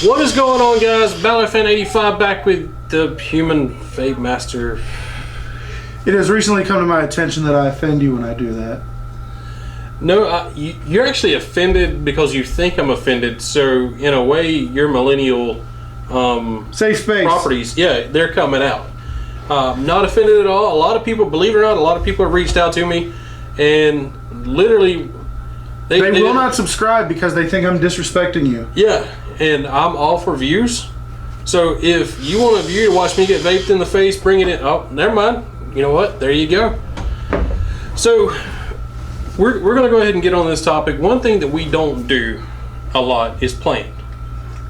What is going on, guys? BattleFan85 back with the Human Fate Master. It has recently come to my attention that I offend you when I do that. No, you're actually offended because you think I'm offended. So, in a way, your millennial safe space properties, yeah, they're coming out. Not offended at all. A lot of people, believe it or not, a lot of people have reached out to me, and literally, they will not subscribe because they think I'm disrespecting you. Yeah, and I'm all for views. So if you want a view to watch me get vaped in the face, bring it in. Oh, never mind. You know what? There you go. So we're going to go ahead and get on this topic. One thing that we don't do a lot is plan.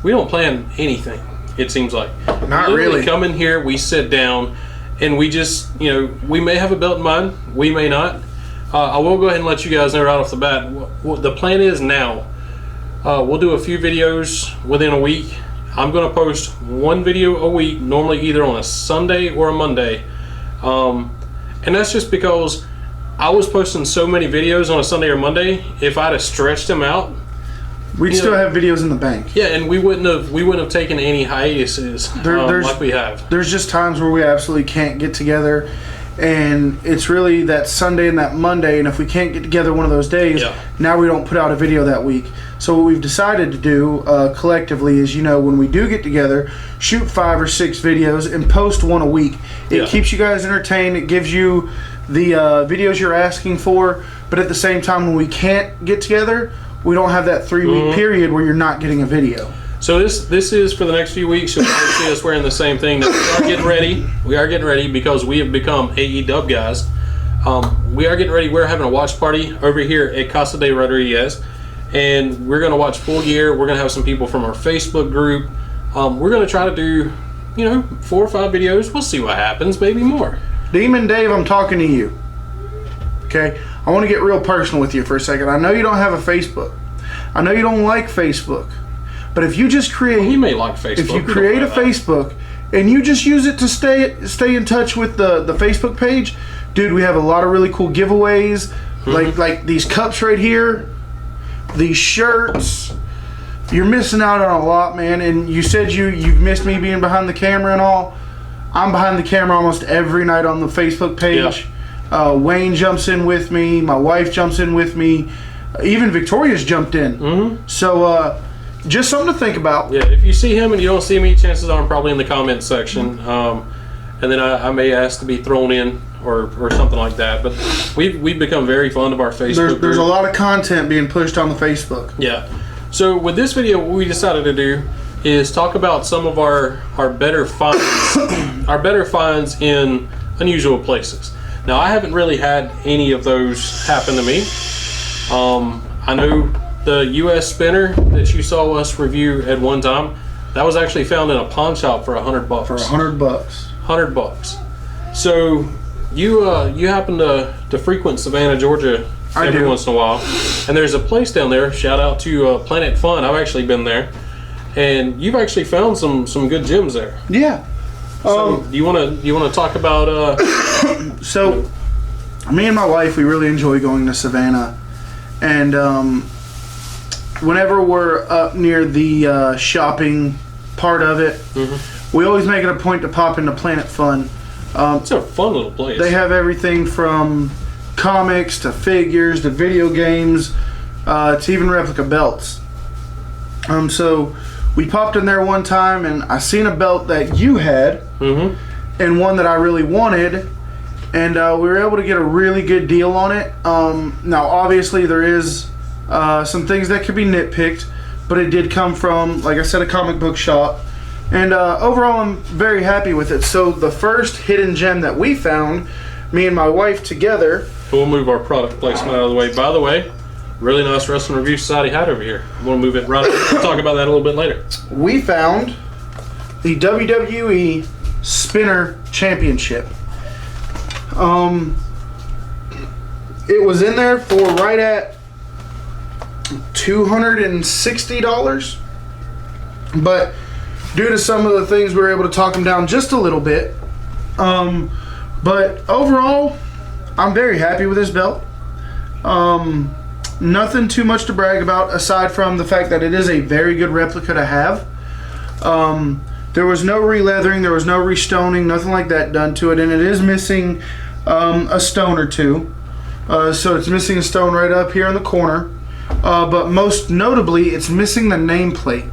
We don't plan anything, it seems like. Not really. We come in here, we sit down, and we just, you know, we may have a belt in mind, we may not. I will go ahead and let you guys know right off the bat what the plan is now. We'll do a few videos within a week. I'm going to post one video a week, normally either on a Sunday or a Monday. And that's just because I was posting so many videos on a Sunday or Monday. If I'd have stretched them out, we'd still have videos in the bank. Yeah, and we wouldn't have taken any hiatuses like we have. There's just times where we absolutely can't get together, and it's really that Sunday and that Monday, and if we can't get together one of those days, now we don't put out a video that week. So what we've decided to do collectively is, you know, when we do get together, shoot 5 or 6 videos and post one a week. It keeps you guys entertained. It gives you the videos you're asking for, but at the same time, when we can't get together, we don't have that 3-week period where you're not getting a video. So this is for the next few weeks. You'll see us wearing the same thing. Now, we are getting ready. We are getting ready because we have become AEW guys. We are getting ready. We're having a watch party over here at Casa de Rodriguez, and we're going to watch Full Gear. We're going to have some people from our Facebook group. We're going to try to do, 4 or 5 videos. We'll see what happens. Maybe more. Demon Dave, I'm talking to you. Okay, I want to get real personal with you for a second. I know you don't have a Facebook. I know you don't like Facebook. But if you just create, he may like Facebook. If you create a Facebook and you just use it to stay in touch with the Facebook page, dude, we have a lot of really cool giveaways, like these cups right here, these shirts. You're missing out on a lot, man. And you said you've missed me being behind the camera and all. I'm behind the camera almost every night on the Facebook page. Yeah. Wayne jumps in with me. My wife jumps in with me. Even Victoria's jumped in. So. Just something to think about. Yeah, if you see him and you don't see me, chances are I'm probably in the comments section. And then I may ask to be thrown in or something like that. But we've become very fond of our Facebook. There's a lot of content being pushed on the Facebook. Yeah. So with this video, what we decided to do is talk about some of our better finds, our better finds in unusual places. Now, I haven't really had any of those happen to me. I know the US spinner that you saw us review at one time, that was actually found in a pawn shop for $100. For $100. $100. So you happen to frequent Savannah, Georgia every once in a while, and there's a place down there. Shout out to Planet Fun. I've actually been there, and you've actually found some good gems there. Yeah. So do you want to talk about? So, me and my wife, we really enjoy going to Savannah, and whenever we're up near the shopping part of it, we always make it a point to pop into Planet Fun. It's a fun little place. They have everything from comics to figures to video games to even replica belts. So we popped in there one time and I seen a belt that you had and one that I really wanted, and we were able to get a really good deal on it. Now obviously there is some things that could be nitpicked, but it did come from, like I said, a comic book shop, and overall I'm very happy with it. So the first hidden gem that we found, me and my wife together, we'll move our product placement out of the way. By the way, really nice Wrestling Review Society hat over here. I'm going to move it right. We'll talk about that a little bit later. We found the WWE Spinner Championship. It was in there for right at $260, but due to some of the things we were able to talk them down just a little bit. But overall, I'm very happy with this belt. Nothing too much to brag about aside from the fact that it is a very good replica to have. There was no re-leathering, there was no restoning, nothing like that done to it, and it is missing a stone or two. So it's missing a stone right up here in the corner, but most notably, it's missing the nameplate.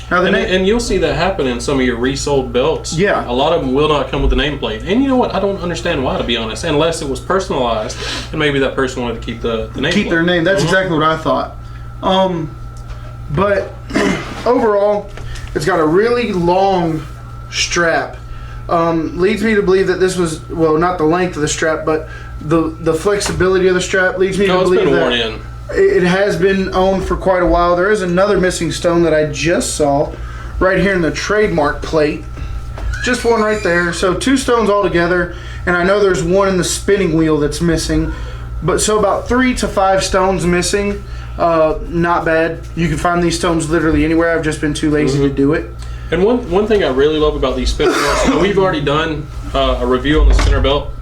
Now, and you'll see that happen in some of your resold belts. Yeah. A lot of them will not come with the nameplate. And you know what? I don't understand why, to be honest, unless it was personalized and maybe that person wanted to keep the nameplate. Keep their name. That's exactly what I thought. But overall, it's got a really long strap. Leads me to believe that this was, well, not the length of the strap, but the flexibility of the strap leads me to believe been that worn in. It has been owned for quite a while. There is another missing stone that I just saw right here in the trademark plate. Just one right there. So 2 stones altogether, and I know there's one in the spinning wheel that's missing. But so about 3 to 5 stones missing. Not bad. You can find these stones literally anywhere. I've just been too lazy to do it. And one thing I really love about these spinner belts, we've already done a review on the spinner belt,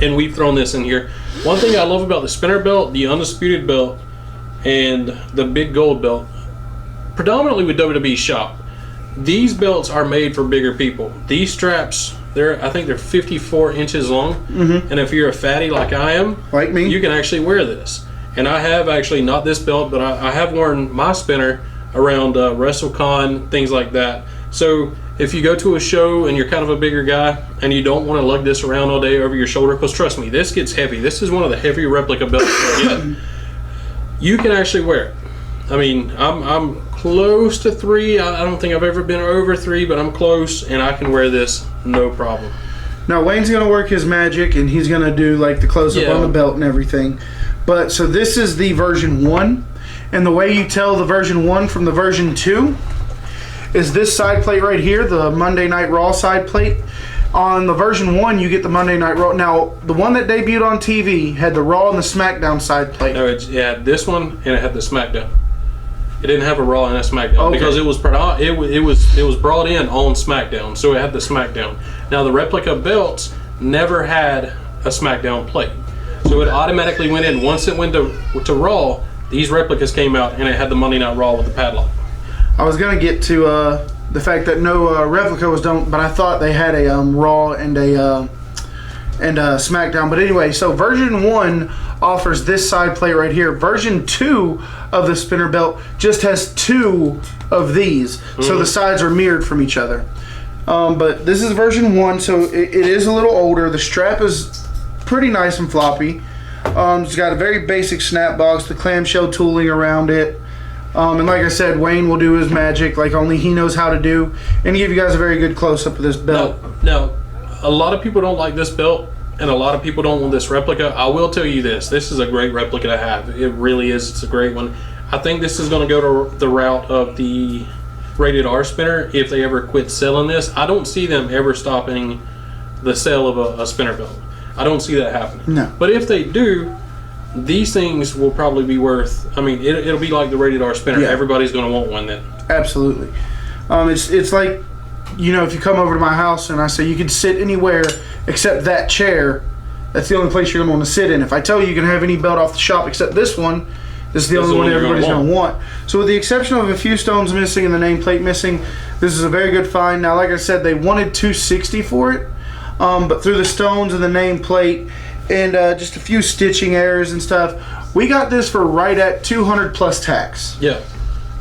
and we've thrown this in here. One thing I love about the spinner belt, the undisputed belt, and the big gold belt, predominantly with WWE shop, these belts are made for bigger people. These straps, I think they're 54 inches long, and if you're a fatty like I am, Like me. you can actually wear this. And I have actually, not this belt, but I have worn my spinner around WrestleCon, things like that. So if you go to a show and you're kind of a bigger guy and you don't want to lug this around all day over your shoulder, because trust me, this gets heavy. This is one of the heavier replica belts I get. You can actually wear it. I mean, I'm close to 3. I don't think I've ever been over 3, but I'm close, and I can wear this no problem. Now Wayne's gonna work his magic, and he's gonna do like the close-up on the belt and everything. But so this is the version 1, and the way you tell the version 1 from the version 2 is this side plate right here, the Monday Night Raw side plate. On the version 1, you get the Monday Night Raw. Now, the one that debuted on TV had the Raw and the SmackDown side plate. No, it had this one, and it had the SmackDown. It didn't have a Raw and a SmackDown because it was brought in on SmackDown, so it had the SmackDown. Now the replica belts never had a SmackDown plate, so it automatically went in. Once it went to Raw, these replicas came out, and it had the Monday Night Raw with the padlock. I was gonna get to the fact that no replica was done, but I thought they had a Raw and a SmackDown. But anyway, so version 1 offers this side plate right here. Version 2 of the spinner belt just has 2 of these, so the sides are mirrored from each other. But this is version 1, so it is a little older. The strap is pretty nice and floppy. It's got a very basic snap box, the clamshell tooling around it. And like I said, Wayne will do his magic like only he knows how to do, and give you guys a very good close-up of this belt. Now, a lot of people don't like this belt, and a lot of people don't want this replica. I will tell you this is a great replica to have. It really is. It's a great one. I think this is going to go to the route of the rated R spinner if they ever quit selling this. I don't see them ever stopping the sale of a spinner belt. I don't see that happening. No. But if they do, these things will probably be worth, I mean, it'll be like the rated R spinner. Yeah. Everybody's going to want one then. Absolutely. It's like, you know, if you come over to my house and I say you can sit anywhere except that chair, that's the only place you're going to want to sit in. If I tell you you can have any belt off the shop except this one, this is the only one everybody's going to want. So with the exception of a few stones missing and the nameplate missing, this is a very good find. Now, like I said, they wanted $260 for it, but through the stones and the nameplate and just a few stitching errors and stuff, we got this for right at $200 plus tax. Yeah.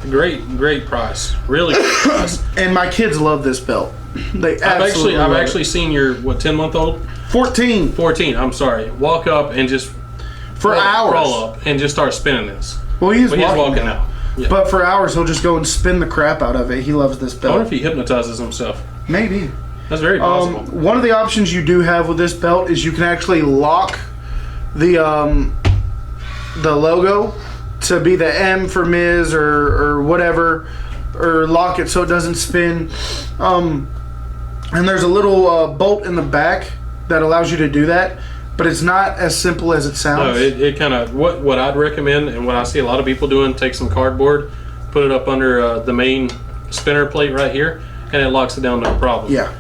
Great price. Really good price. And my kids love this belt. They absolutely I've actually seen your 10-month-old? 14. 14, I'm sorry. Walk up and just For hours. Crawl up and just start spinning this. Well, he's walking now. Yeah. But for hours, he'll just go and spin the crap out of it. He loves this I belt. wonder if he hypnotizes himself. Maybe. That's very possible. One of the options you do have with this belt is you can actually lock the logo to be the M for Miz or whatever, or lock it so it doesn't spin. And there's a little bolt in the back that allows you to do that, but it's not as simple as it sounds. No, it kind of, what I'd recommend and what I see a lot of people doing, take some cardboard, put it up under the main spinner plate right here, and it locks it down, no problem. Yeah.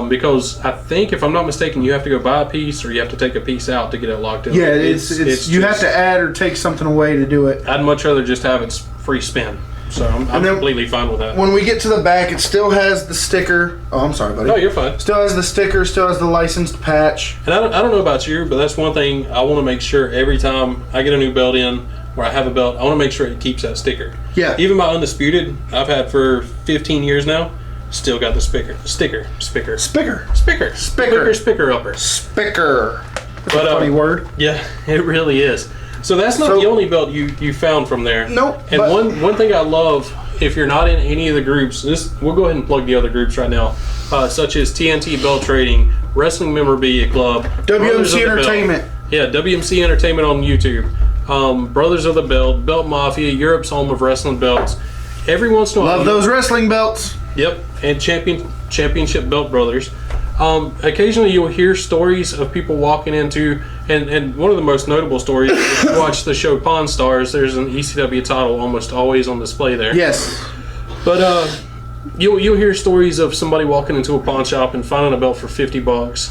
Because I think, if I'm not mistaken, you have to go buy a piece or you have to take a piece out to get it locked in. Yeah, it's you have to add or take something away to do it. I'd much rather just have it free spin. So I'm then completely fine with that. When we get to the back, it still has the sticker. Oh, I'm sorry, buddy. No, you're fine. Still has the sticker, still has the licensed patch. And I don't know about you, but that's one thing I want to make sure every time I get a new belt in, or I have a belt, I want to make sure it keeps that sticker. Yeah. Even my Undisputed, I've had for 15 years now, still got the sticker upper. Spicker. That's But, a funny word. Yeah, it really is. So that's not So- the only belt you found from there. Nope, And but- one thing I love, if you're not in any of the groups, we'll go ahead and plug the other groups right now, such as TNT Belt Trading, Wrestling Memorabilia Club, Brothers of WMC the Belt. Entertainment. Yeah, WMC Entertainment on YouTube. Brothers of the Belt, Belt Mafia, Europe's home of wrestling belts. Every once in a while, Love those wrestling belts. Yep, and championship belt brothers. Occasionally, you'll hear stories of people walking into, and one of the most notable stories. If you watch the show Pawn Stars, there's an ECW title almost always on display there. Yes. But you'll hear stories of somebody walking into a pawn shop and finding a belt for $50.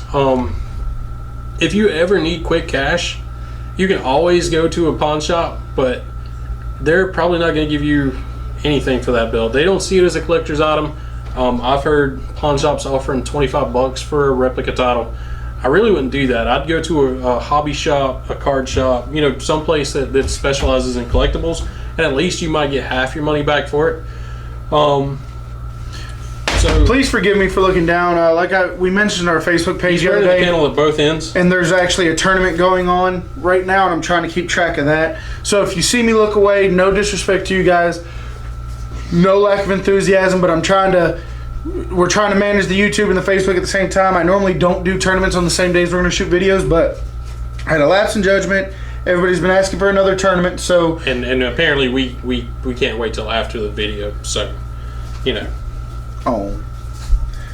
If you ever need quick cash, you can always go to a pawn shop, but they're probably not going to give you anything for that belt. They don't see it as a collector's item. I've heard pawn shops offering $25 for a replica title. I really wouldn't do that. I'd go to a hobby shop, a card shop, someplace that specializes in collectibles, and at least you might get half your money back for it. So Please forgive me for looking down. We mentioned our Facebook page the you're other in the day, panel at both ends. and there's actually a tournament going on right now, and I'm trying to keep track of that. So if you see me look away, no disrespect to you guys, no lack of enthusiasm, but we're trying to manage the YouTube and the Facebook at the same time. I normally don't do tournaments on the same days we're going to shoot videos, but I had a lapse in judgment. Everybody's been asking for another tournament, so And apparently we can't wait till after the video. So, oh,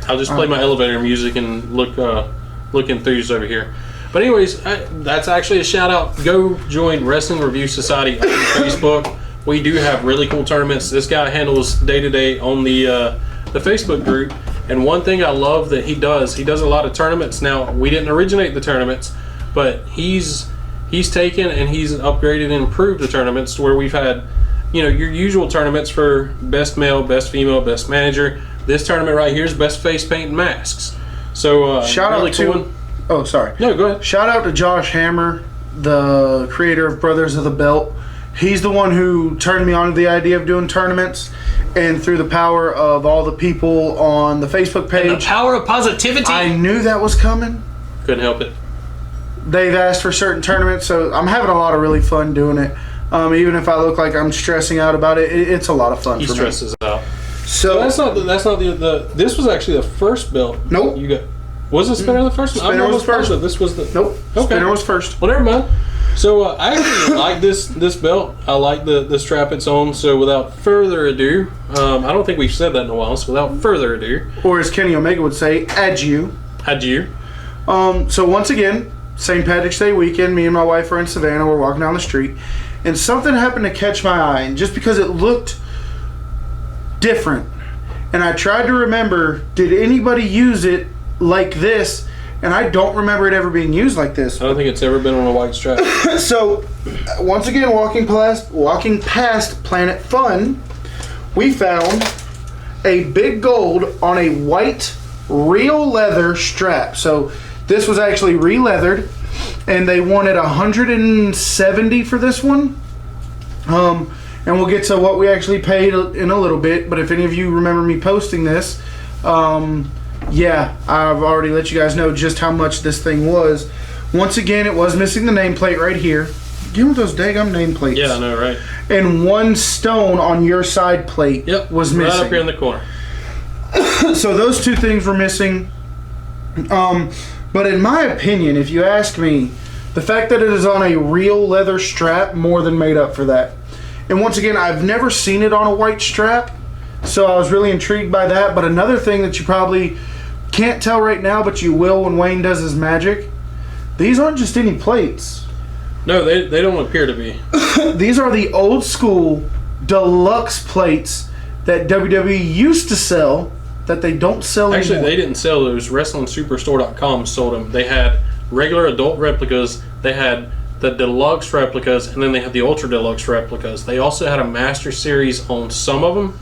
I'll just play my elevator music and look enthused over here. But anyways, that's actually a shout out. Go join Wrestling Review Society on Facebook. We do have really cool tournaments. This guy handles day to day on the Facebook group. And one thing I love that he does a lot of tournaments. Now, we didn't originate the tournaments, but he's taken and he's upgraded and improved the tournaments to where we've had, your usual tournaments for best male, best female, best manager. This tournament right here is best face paint and masks. So shout really out cool to. one. Oh, sorry. No, go ahead. Shout out to Josh Hammer, the creator of Brothers of the Belt. He's the one who turned me on to the idea of doing tournaments, and through the power of all the people on the Facebook And the page, power of positivity. I knew that was coming. Couldn't help it. They've asked for certain tournaments, so I'm having a lot of really fun doing it. Even if I look like I'm stressing out about it, it's a lot of fun He for me. stresses out. So That's not the. This was actually the first belt. Nope. You got. Was the spinner the first one? Spinner was first. This was the. nope. Okay. Spinner was first. Well, never mind. So I actually like this belt. I like the strap it's on. So without further ado, I don't think we've said that in a while. So without further ado, Or as Kenny Omega would say, adieu. adieu. So once again, St. Patrick's Day weekend, me and my wife are in Savannah. We're walking down the street, and something happened to catch my eye. And just because it looked different, and I tried to remember, did anybody use it like this? And I don't remember it ever being used like this. I don't think it's ever been on a white strap. So, once again, walking past Planet Fun, we found a big gold on a white real leather strap. So this was actually re-leathered, and they wanted $170 for this one. And we'll get to what we actually paid in a little bit. But if any of you remember me posting this, yeah, I've already let you guys know just how much this thing was. Once again, it was missing the nameplate right here. Get with those daggum nameplates. Yeah, I know, right? And one stone on your side plate was missing. Right up here in the corner. So those two things were missing. But in my opinion, if you ask me, the fact that it is on a real leather strap more than made up for that. And once again, I've never seen it on a white strap, so I was really intrigued by that. But another thing that you probably can't tell right now, but you will when Wayne does his magic, these aren't just any plates. No, they don't appear to be. These are the old school deluxe plates that WWE used to sell that they don't sell Actually, anymore. they didn't sell those. WrestlingSuperstore.com sold them. They had regular adult replicas. They had the deluxe replicas, and then they have the ultra deluxe replicas. They also had a master series on some of them.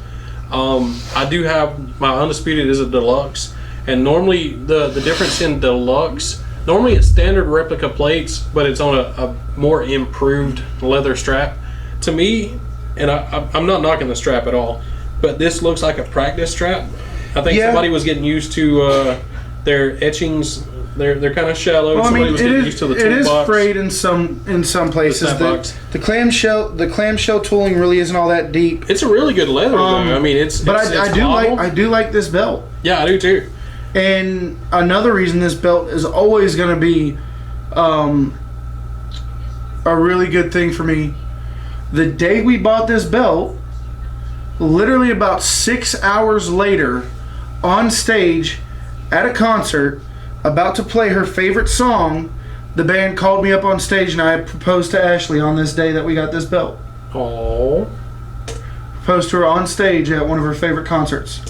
I do have my undisputed is a deluxe, and normally the difference in deluxe, normally it's standard replica plates, but it's on a more improved leather strap. To me, and I'm not knocking the strap at all, but this looks like a practice strap. I think somebody was getting used to their etchings. They're kind of shallow. Well, Somebody was getting used to the toolbox. It is frayed in some places. The clamshell tooling really isn't all that deep. It's a really good leather, though. I mean, I do like this belt. Yeah, I do too. And another reason this belt is always going to be a really good thing for me. The day we bought this belt, literally about 6 hours later, on stage at a concert, about to play her favorite song, the band called me up on stage and I proposed to Ashley on this day that we got this belt. Oh. Proposed to her on stage at one of her favorite concerts.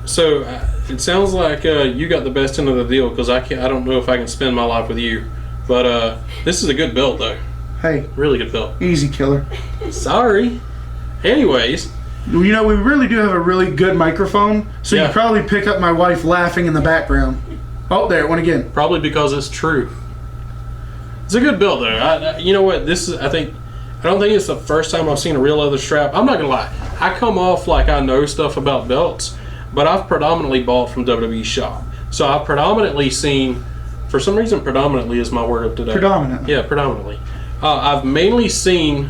So it sounds like you got the best end of the deal, because I don't know if I can spend my life with you. But this is a good belt, though. Hey. Really good belt. Easy killer. Sorry. Anyways. You know, we really do have a really good microphone, so you probably pick up my wife laughing in the background. Oh, there it went again. Probably because it's true. It's a good belt, though. You know what? I don't think it's the first time I've seen a real leather strap. I'm not gonna lie. I come off like I know stuff about belts, but I've predominantly bought from WWE Shop. So I've predominantly seen, for some reason, predominantly is my word of today. Predominantly. Yeah, predominantly. I've mainly seen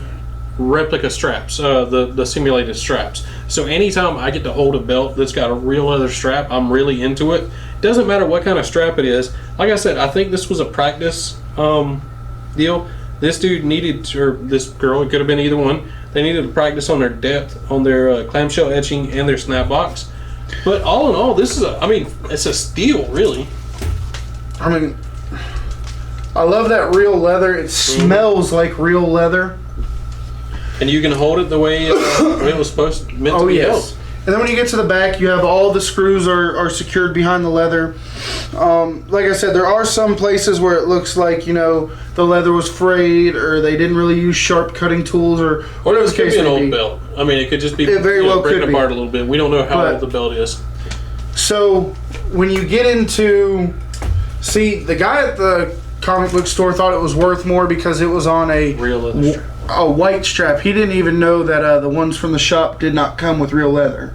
replica straps, the simulated straps. So anytime I get to hold a belt that's got a real leather strap, I'm really into it. Doesn't matter what kind of strap it is. Like I said, I think this was a practice deal. This dude needed, or this girl, it could have been either one, they needed to practice on their depth, on their clamshell etching and their snap box. But all in all, this is it's a steal, really. I mean, I love that real leather. It smells like real leather. And you can hold it the way it was meant to be held. And then when you get to the back, you have all the screws are secured behind the leather. Like I said, there are some places where it looks like, you know, the leather was frayed, or they didn't really use sharp cutting tools, or it could be an old belt. I mean, it could just be breaking apart a little bit. We don't know how old the belt is. So when you get into, the guy at the comic book store thought it was worth more because it was on a real leather strap. A white strap. He didn't even know that the ones from the shop did not come with real leather.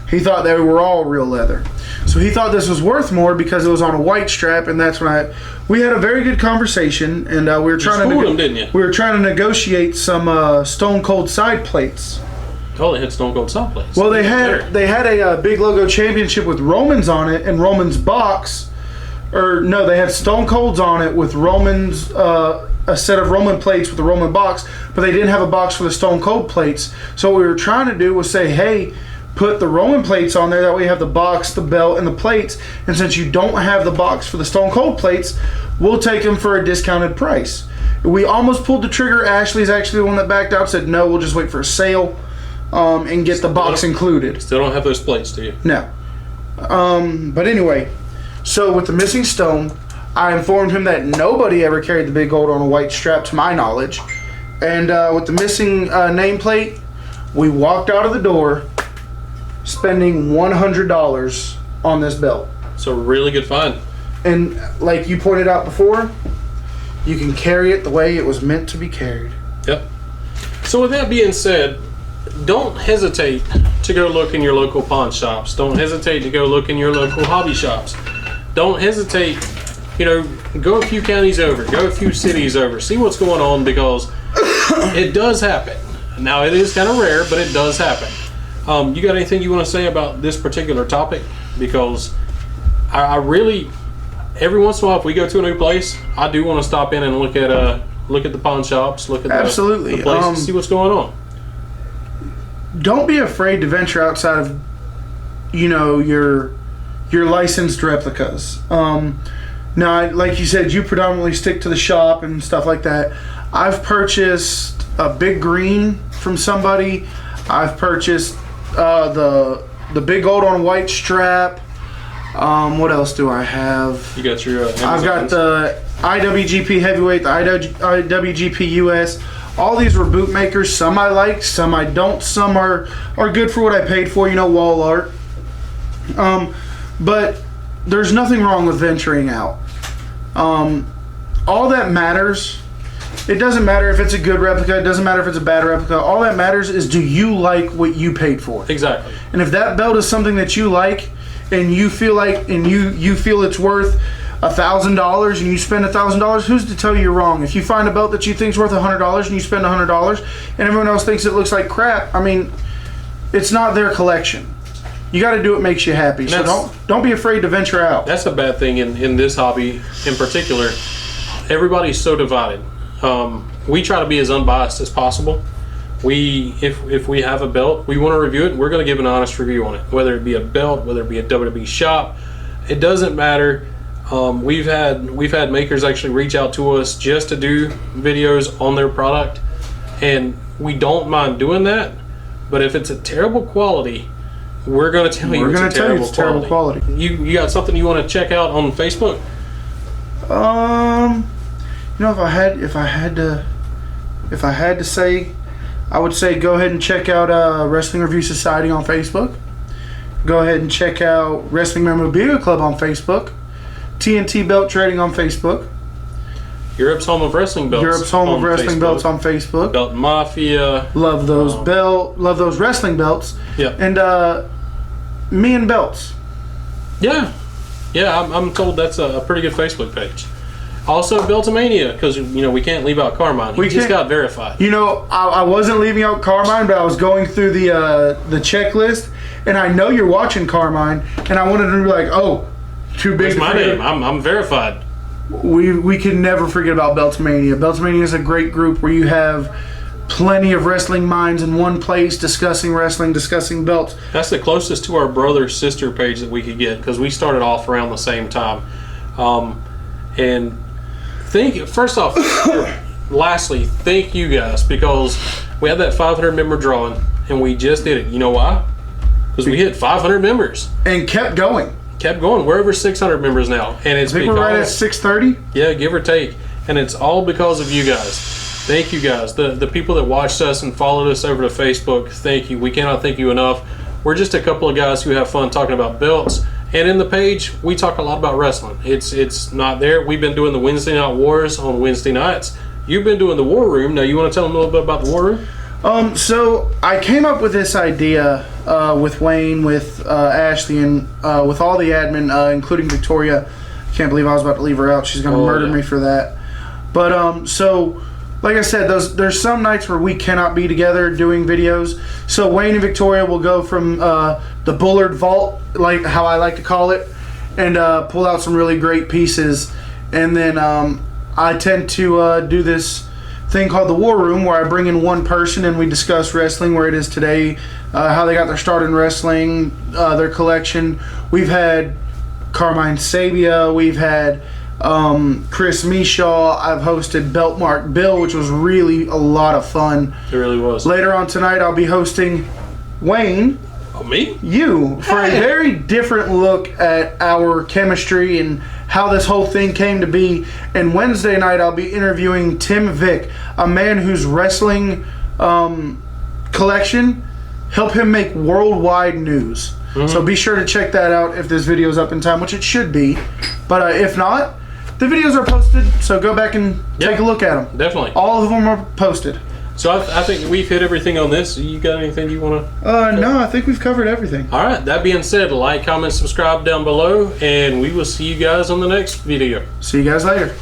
He thought they were all real leather. So he thought this was worth more because it was on a white strap, and that's when we had a very good conversation, and we were trying to negotiate some Stone Cold side plates. Oh, they had Stone Cold side plates. Well, they had a Big Logo Championship with Roman's on it, and Roman's box, or no, they had Stone Cold's on it with Roman's. A set of Roman plates with the Roman box, but they didn't have a box for the Stone Cold plates. So what we were trying to do was say, hey, put the Roman plates on there, that way you have the box, the belt, and the plates, and since you don't have the box for the Stone Cold plates, we'll take them for a discounted price. We almost pulled the trigger. Ashley's actually the one that backed out, said no, we'll just wait for a sale and get the box included. Still don't have those plates, do you? No. But anyway, so with the missing stone, I informed him that nobody ever carried the big gold on a white strap, to my knowledge. And with the missing nameplate, we walked out of the door spending $100 on this belt. So really good find. And like you pointed out before, you can carry it the way it was meant to be carried. Yep. So with that being said, don't hesitate to go look in your local pawn shops. Don't hesitate to go look in your local hobby shops. Don't hesitate. Go a few counties over, go a few cities over, see what's going on, because it does happen. Now, it is kind of rare, but it does happen. You got anything you want to say about this particular topic? Because I really, every once in a while, if we go to a new place, I do want to stop in and look at the pawn shops, look at the places, see what's going on. Don't be afraid to venture outside of, your licensed replicas. Now, like you said, you predominantly stick to the shop and stuff like that. I've purchased a big green from somebody. I've purchased the big gold on white strap. What else do I have? You got your I've got the IWGP Heavyweight, the IWGP US. All these were boot makers. Some I like, some I don't. Some are good for what I paid for, you know, wall art. But there's nothing wrong with venturing out. All that matters, it doesn't matter if it's a good replica, it doesn't matter if it's a bad replica. All that matters is, do you like what you paid for? Exactly. And if that belt is something that you like, and you feel like, and you feel it's worth $1,000 and you spend $1,000, who's to tell you you're wrong? If you find a belt that you think's worth $100 and you spend $100 and everyone else thinks it looks like crap, I mean, it's not their collection. You got to do what makes you happy. So don't be afraid to venture out. That's the bad thing in this hobby in particular. Everybody's so divided. We try to be as unbiased as possible. If we have a belt, we want to review it, we're going to give an honest review on it. Whether it be a belt, whether it be a WWE shop, it doesn't matter. We've had makers actually reach out to us just to do videos on their product, and we don't mind doing that. But if it's a terrible quality, we're going to tell you it's terrible quality. You got something you want to check out on Facebook? You know, if I had to say, I would say go ahead and check out Wrestling Review Society on Facebook. Go ahead and check out Wrestling Memorabilia Club on Facebook. TNT Belt Trading on Facebook. Europe's Home of Wrestling Belts. Europe's Home of Wrestling Belts on Facebook. Belt Mafia. Love those love those wrestling belts. Yeah. And Me and Belts. Yeah. I'm told that's a pretty good Facebook page. Also, Beltomania, because you know we can't leave out Carmine. He just got verified. You know, I wasn't leaving out Carmine, but I was going through the checklist, and I know you're watching Carmine, and I wanted to be like, oh, too big. That's my name. I'm verified. We can never forget about Beltomania. Beltomania is a great group where you have plenty of wrestling minds in one place discussing wrestling, discussing belts. That's the closest to our brother-sister page that we could get, because we started off around the same time. And first off, lastly, thank you guys, because we had that 500 member drawing, and we just did it. You know why? Because we hit 500 members. And kept going. We're over 600 members now, and it's we're right at 630. Yeah, give or take, and it's all because of you guys. Thank you guys, the people that watched us and followed us over to Facebook. Thank you. We cannot thank you enough. We're just a couple of guys who have fun talking about belts, and in the page we talk a lot about wrestling. It's not there. We've been doing the Wednesday Night Wars on Wednesday nights. You've been doing the War Room. Now you want to tell them a little bit about the War Room? So I came up with this idea with Wayne, with Ashley, and with all the admin, including Victoria. Can't believe I was about to leave her out. She's going to murder me for that. But so, like I said, there's some nights where we cannot be together doing videos. So Wayne and Victoria will go from the Bullard Vault, like how I like to call it, and pull out some really great pieces. And then I tend to do this thing called the War Room, where I bring in one person and we discuss wrestling, where it is today, how they got their start in wrestling, their collection. We've had Carmine Sabia, we've had Chris Mishaw, I've hosted Beltmark Bill, which was really a lot of fun. It really was. Later on tonight I'll be hosting Wayne. Oh, me? You, for a very different look at our chemistry and how this whole thing came to be. And Wednesday night I'll be interviewing Tim Vick, a man whose wrestling collection helped him make worldwide news. Mm-hmm. So be sure to check that out if this video is up in time, which it should be. But if not, the videos are posted, so go back and take a look at them. Definitely. All of them are posted. So I think we've hit everything on this. You got anything you want to? No, I think we've covered everything. All right. That being said, like, comment, subscribe down below, and we will see you guys on the next video. See you guys later.